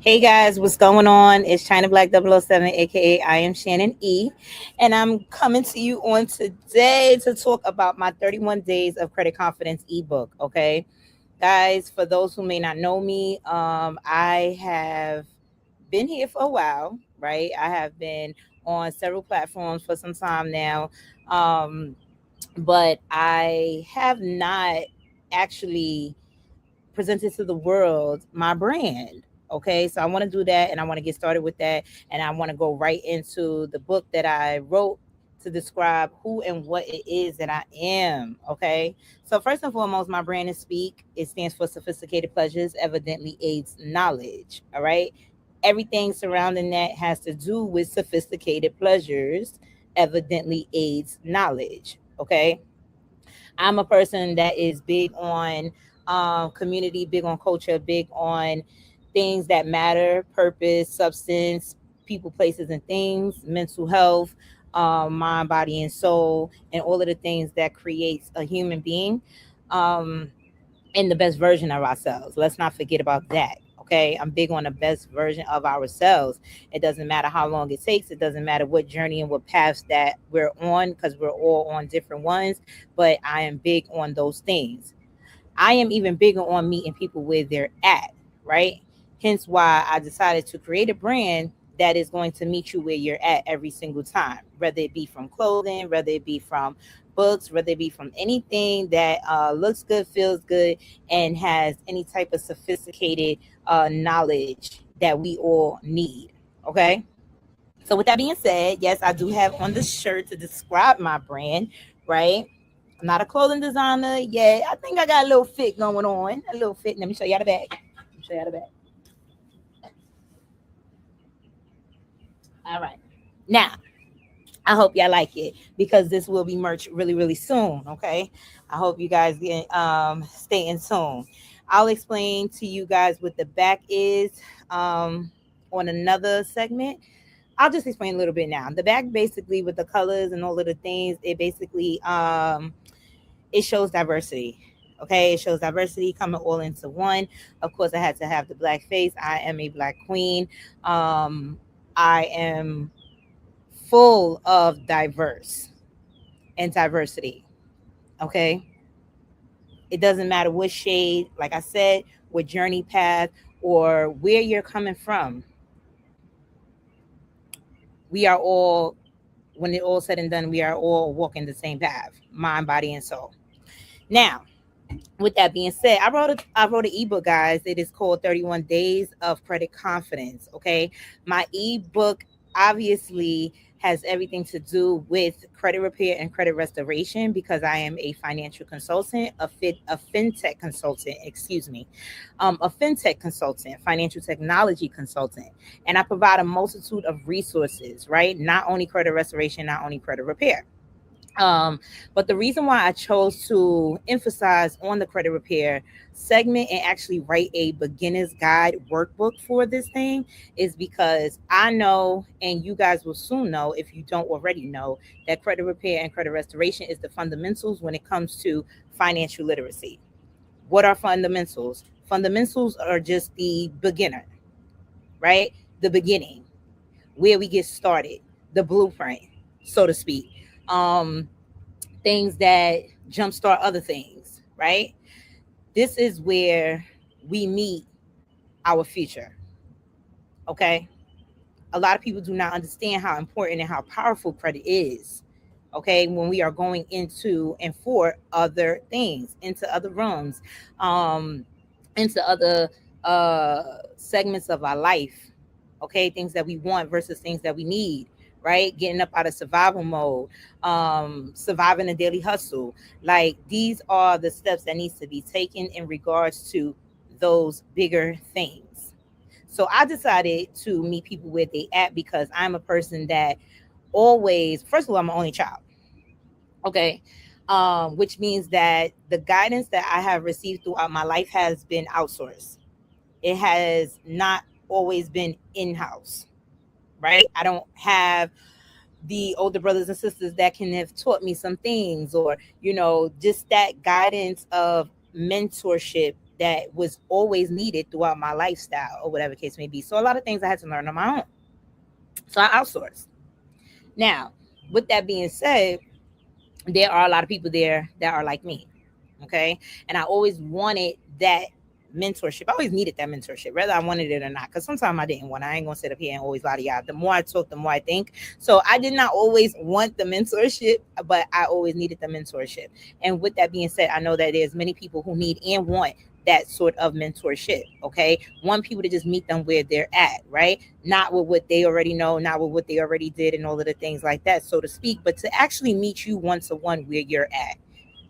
Hey guys, what's going on? It's China Black 007, aka I am Shannon E. And I'm coming to you on today to talk about my 31 Days of Credit Confidence ebook. Okay, guys, for those who may not know me, I have been here for a while, right? I have been on several platforms for some time now. Um, but I have not actually presented to the world my brand. Okay, so I want to do that and I want to get started with that. And I want to go right into the book that I wrote to describe who and what it is that I am. Okay, so first and foremost, my brand is Speak. It stands for Sophisticated Pleasures, Evidently Aids Knowledge. All right, everything surrounding that has to do with sophisticated pleasures, evidently aids knowledge. Okay, I'm a person that is big on community, big on culture, big on things that matter, purpose, substance, people, places, and things, mental health, mind, body, and soul, and all of the things that creates a human being. Um, and the best version of ourselves. Let's not forget about that. Okay, I'm big on the best version of ourselves. It doesn't matter how long it takes. It doesn't matter what journey and what paths that we're on, because we're all on different ones. But I am big on those things. I am even bigger on meeting people where they're at, right? Hence why I decided to create a brand that is going to meet you where you're at every single time, whether it be from clothing, whether it be from books, whether it be from anything that looks good, feels good, and has any type of sophisticated knowledge that we all need. Okay. So, with that being said, yes, I do have on the shirt to describe my brand, right? I'm not a clothing designer yet. I think I got a little fit going on. A little fit. Let me show y'all the back. Let me show y'all the back. All right. Now, I hope y'all like it because this will be merch really, really soon. Okay. I hope you guys get stay in tune. I'll explain to you guys what the back is on another segment. I'll just explain a little bit now. The back basically with the colors and all of the things, it basically it shows diversity. Okay, it shows diversity coming all into one. Of course, I had to have the black face. I am a black queen. I am full of diverse and diversity. Okay, it doesn't matter what shade, like I said, what journey path or where you're coming from. We are all, when it all said and done, we are all walking the same path, mind, body, and soul. Now, with that being said, I wrote an ebook, guys. It is called 31 Days of Credit Confidence. Okay. My ebook obviously has everything to do with credit repair and credit restoration because I am a financial consultant, a fintech consultant, excuse me, a fintech consultant, financial technology consultant, and I provide a multitude of resources, right? Not only credit restoration, not only credit repair. Um, but the reason why I chose to emphasize on the credit repair segment and actually write a beginner's guide workbook for this thing is because I know, and you guys will soon know if you don't already know, that credit repair and credit restoration is the fundamentals when it comes to financial literacy. What are fundamentals? Fundamentals are just the beginner, right? The beginning, where we get started, the blueprint, so to speak. Um, Things that jumpstart other things, right? This is where we meet our future. Okay. A lot of people do not understand how important and how powerful credit is. Okay. When we are going into and for other things, into other rooms, um, into other segments of our life. Okay. Things that we want versus things that we need, right? Getting up out of survival mode, surviving a daily hustle. Like these are the steps that needs to be taken in regards to those bigger things. So I decided to meet people where they at because I'm a person that always, first of all, I'm an only child. Okay. Which means that the guidance that I have received throughout my life has been outsourced. It has not always been in-house, right? I don't have the older brothers and sisters that can have taught me some things or, just that guidance of mentorship that was always needed throughout my lifestyle or whatever case may be. So a lot of things I had to learn on my own. So I outsourced. Now, with that being said, there are a lot of people there that are like me. Okay. And I always wanted that mentorship. I always needed that mentorship, whether I wanted it or not. Because sometimes I didn't want it. I ain't gonna sit up here and always lie to y'all. The more I talk, the more I think. So I did not always want the mentorship, but I always needed the mentorship. And with that being said, I know that there's many people who need and want that sort of mentorship. Okay. Want people to just meet them where they're at, right? Not with what they already know, not with what they already did and all of the things like that, so to speak, but to actually meet you one to one where you're at.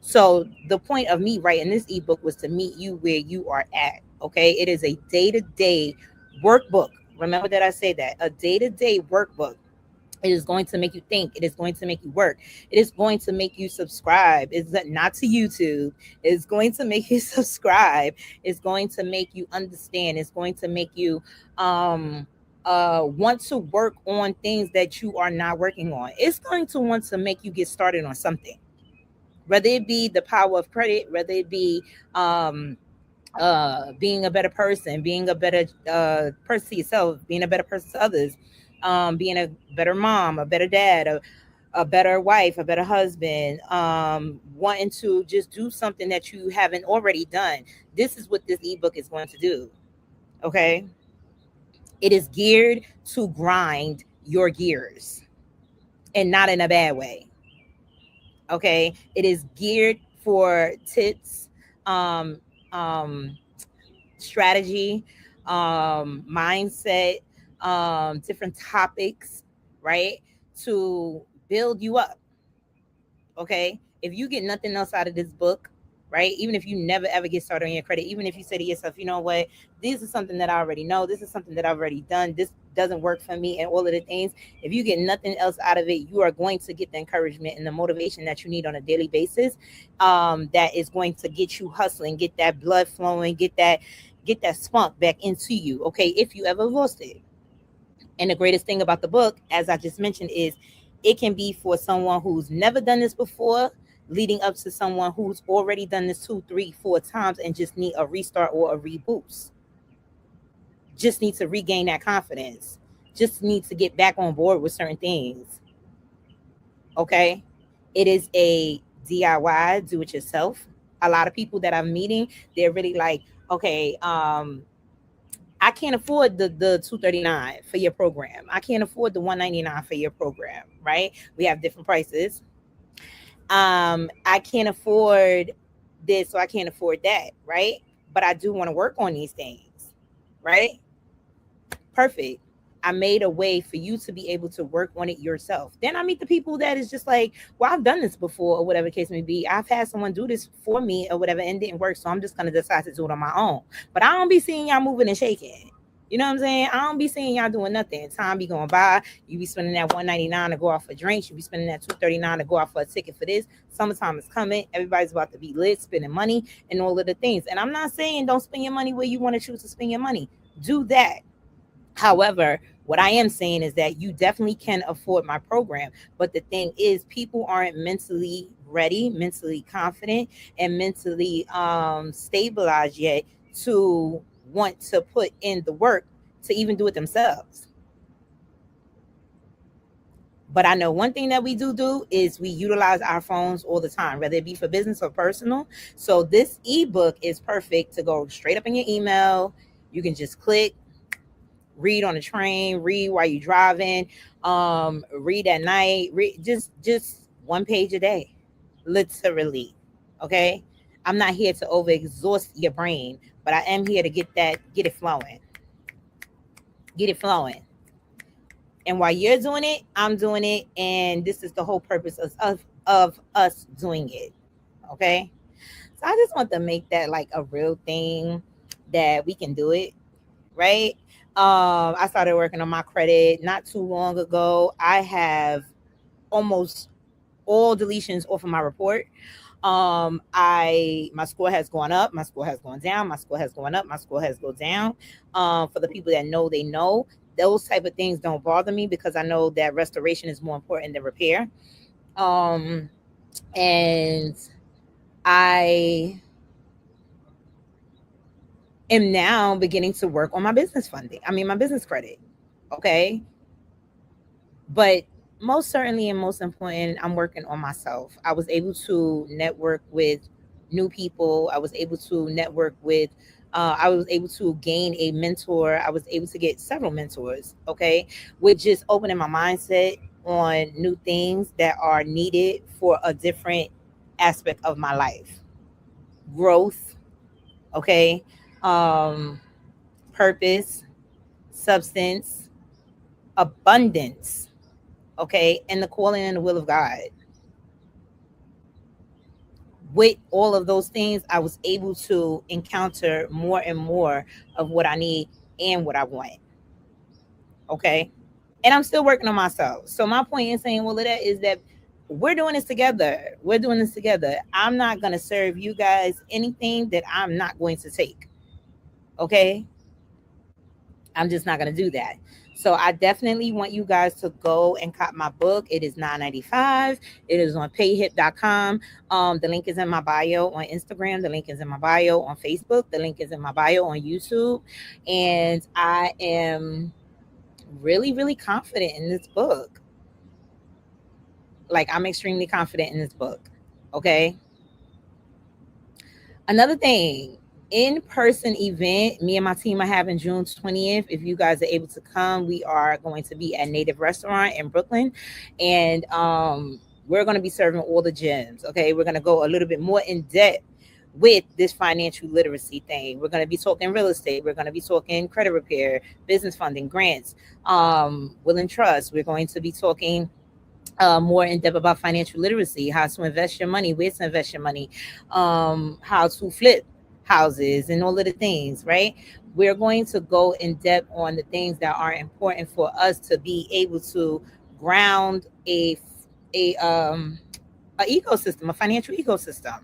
So the point of me writing this ebook was to meet you where you are at. Okay. It is a day-to-day workbook. Remember that I say that, a day-to-day workbook. It is going to make you think. It is going to make you work. It is going to make you subscribe. It's not to YouTube. It's going to make you subscribe. It's going to make you understand. It's going to make you want to work on things that you are not working on. It's going to want to make you get started on something, whether it be the power of credit, whether it be being a better person, being a better person to yourself, being a better person to others, being a better mom, a better dad, a better wife, a better husband, wanting to just do something that you haven't already done. This is what this ebook is going to do. Okay. It is geared to grind your gears, and not in a bad way. Okay. It is geared for tips, um, um, strategy, mindset, different topics, right? To build you up. Okay. If you get nothing else out of this book, right? Even if you never ever get started on your credit, even if you say to yourself, you know what, this is something that I already know, this is something that I've already done, this doesn't work for me, and all of the things. If you get nothing else out of it, you are going to get the encouragement and the motivation that you need on a daily basis. That is going to get you hustling, get that blood flowing, get that spunk back into you. Okay. If you ever lost it. And the greatest thing about the book, as I just mentioned, is it can be for someone who's never done this before, leading up to someone who's already done this 2, 3, 4 times and just need a restart or a reboost. Just need to regain that confidence. Just need to get back on board with certain things. Okay. It is a DIY, do it yourself. A lot of people that I'm meeting, they're really like, okay, I can't afford the 239 for your program. I can't afford the 199 for your program, right? We have different prices. I can't afford this, so I can't afford that, right? But I do want to work on these things, right? Perfect. I made a way for you to be able to work on it yourself. Then I meet the people that is just like, well, I've done this before, or whatever the case may be. I've had someone do this for me or whatever, and it didn't work. So I'm just gonna decide to do it on my own. But I don't be seeing y'all moving and shaking. You know what I'm saying? I don't be seeing y'all doing nothing. Time be going by. You be spending that 199 to go out for drinks. You be spending that 239 to go out for a ticket for this. Summertime is coming. Everybody's about to be lit, spending money and all of the things. And I'm not saying don't spend your money where you want to choose to spend your money. Do that. However, what I am saying is that you definitely can afford my program. But the thing is, people aren't mentally ready, mentally confident, and mentally stabilized yet to want to put in the work to even do it themselves. But I know one thing that we do is we utilize our phones all the time, whether it be for business or personal. So this ebook is perfect to go straight up in your email. You can just click, read on the train, read while you're driving, read at night, read just one page a day, literally. Okay. I'm not here to overexhaust your brain, but I am here to get it flowing. Get it flowing. And while you're doing it, I'm doing it. And this is the whole purpose of us doing it. Okay. So I just want to make that like a real thing that we can do it, right? I started working on my credit not too long ago. I have almost all deletions off of my report. I my score has gone up, my score has gone down, my score has gone up, my score has gone down. For the people that know, they know those type of things don't bother me because I know that restoration is more important than repair. Um, and I am now beginning to work on my business funding. I mean, my business credit. Okay. But most certainly and most important, I'm working on myself. I was able to network with new people. I was able to network with, I was able to gain a mentor. I was able to get several mentors, okay, with just opening my mindset on new things that are needed for a different aspect of my life. Growth, okay, um, purpose, substance, abundance, okay, and the calling and the will of God. With all of those things, I was able to encounter more and more of what I need and what I want. Okay. And I'm still working on myself. So my point in saying all of that is that we're doing this together. We're doing this together. I'm not going to serve you guys anything that I'm not going to take. Okay. I'm just not going to do that. So I definitely want you guys to go and cop my book. It is $9.95. It is on payhip.com. The link is in my bio on Instagram. The link is in my bio on Facebook. The link is in my bio on YouTube. And I am really, really confident in this book. Like, I'm extremely confident in this book. Okay. Another thing, in-person event me and my team are having June 20th. If you guys are able to come, we are going to be at Native Restaurant in Brooklyn, and we're going to be serving all the gems. Okay, we're going to go a little bit more in depth with this financial literacy thing. We're going to be talking real estate. We're going to be talking credit repair, business funding, grants, will and trust. We're going to be talking more in depth about financial literacy, how to invest your money, where to invest your money, how to flip houses, and all of the things, right? We're going to go in depth on the things that are important for us to be able to ground a a ecosystem, a financial ecosystem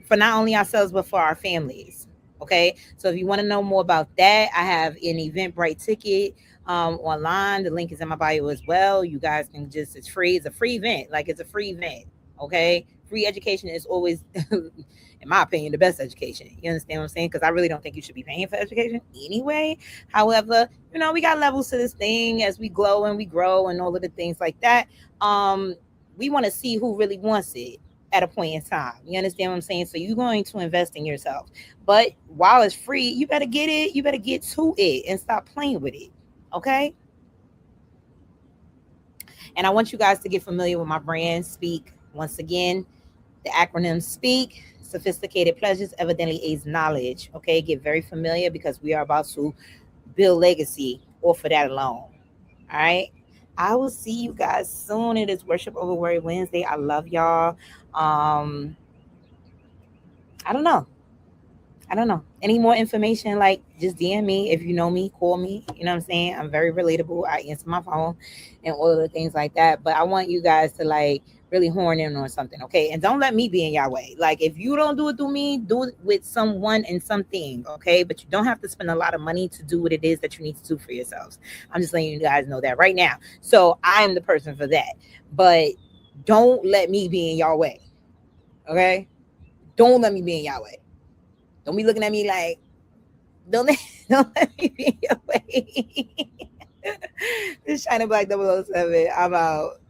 for not only ourselves but for our families. Okay, so if you want to know more about that, I have an Eventbrite ticket online. The link is in my bio as well. You guys can just, it's free. It's a free event. Like, it's a free event. Okay, free education is always in my opinion the best education. You understand what I'm saying? Because I really don't think you should be paying for education anyway. However, you know, we got levels to this thing as we glow and we grow and all of the things like that. um we want to see who really wants it at a point in time. You understand what I'm saying? So you're going to invest in yourself. But while it's free, you better get it. You better get to it and stop playing with it. Okay? And I want you guys to get familiar with my brand, Speak. Once again, the acronym Speak, sophisticated pleasures, evidently aids knowledge. Okay? Get very familiar because we are about to build legacy off of that alone. All right? I will see you guys soon. It is Worship Over Worry Wednesday. I love y'all. Um, I don't know. I don't know. Any more information, like, just DM me. If you know me, call me. You know what I'm saying? I'm very relatable. I answer my phone and all of the things like that. But I want you guys to, like, really horn in on something, okay? And don't let me be in your way. Like, if you don't do it through me, do it with someone and something, okay? But you don't have to spend a lot of money to do what it is that you need to do for yourselves. I'm just letting you guys know that right now. So I am the person for that. But don't let me be in your way, okay? Don't let me be in your way. Don't be looking at me like, don't let, don't let me be in your way. This China Black 007. I'm out.